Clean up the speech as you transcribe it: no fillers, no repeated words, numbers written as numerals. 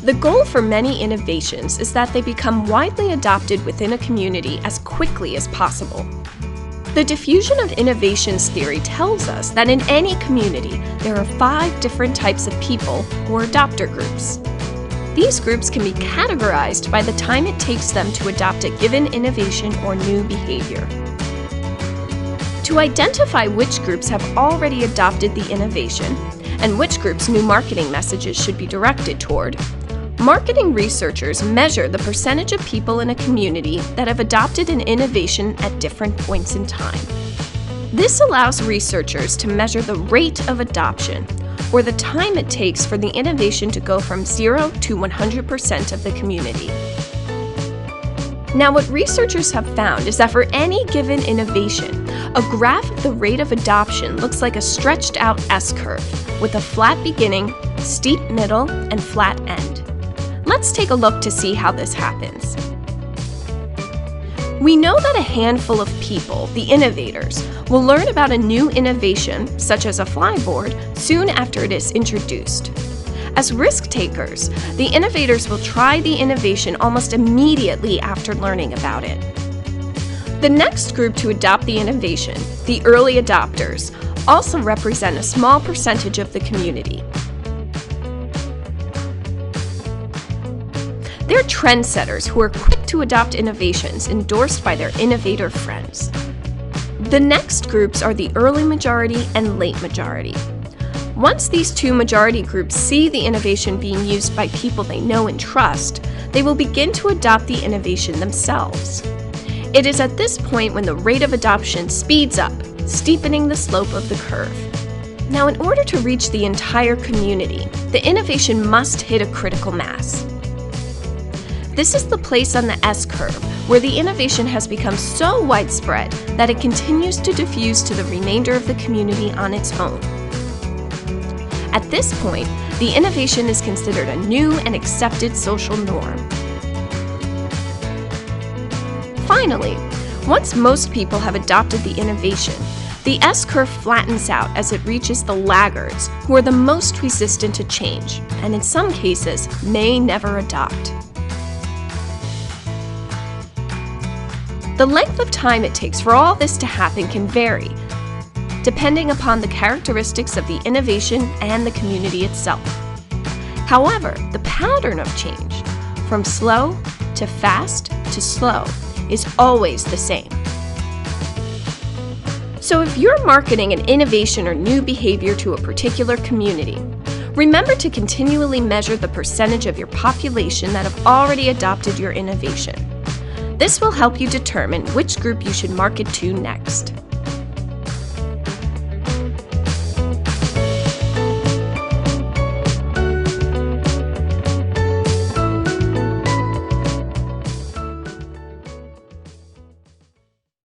The goal for many innovations is that they become widely adopted within a community as quickly as possible. The diffusion of innovations theory tells us that in any community, there are 5 different types of people, or adopter groups. These groups can be categorized by the time it takes them to adopt a given innovation or new behavior. To identify which groups have already adopted the innovation, and which groups new marketing messages should be directed toward, marketing researchers measure the percentage of people in a community that have adopted an innovation at different points in time. This allows researchers to measure the rate of adoption, or the time it takes for the innovation to go from 0 to 100% of the community. Now, what researchers have found is that for any given innovation, a graph of the rate of adoption looks like a stretched out S-curve with a flat beginning, steep middle, and flat end. Let's take a look to see how this happens. We know that a handful of people, the innovators, will learn about a new innovation, such as a flyboard, soon after it is introduced. As risk takers, the innovators will try the innovation almost immediately after learning about it. The next group to adopt the innovation, the early adopters, also represent a small percentage of the community. They're trendsetters who are quick to adopt innovations endorsed by their innovator friends. The next groups are the early majority and late majority. Once these two majority groups see the innovation being used by people they know and trust, they will begin to adopt the innovation themselves. It is at this point when the rate of adoption speeds up, steepening the slope of the curve. Now, in order to reach the entire community, the innovation must hit a critical mass. This is the place on the S-curve where the innovation has become so widespread that it continues to diffuse to the remainder of the community on its own. At this point, the innovation is considered a new and accepted social norm. Finally, once most people have adopted the innovation, the S-curve flattens out as it reaches the laggards, who are the most resistant to change, and in some cases, may never adopt. The length of time it takes for all this to happen can vary, depending upon the characteristics of the innovation and the community itself. However, the pattern of change, from slow to fast to slow, is always the same. So if you're marketing an innovation or new behavior to a particular community, remember to continually measure the percentage of your population that have already adopted your innovation. This will help you determine which group you should market to next.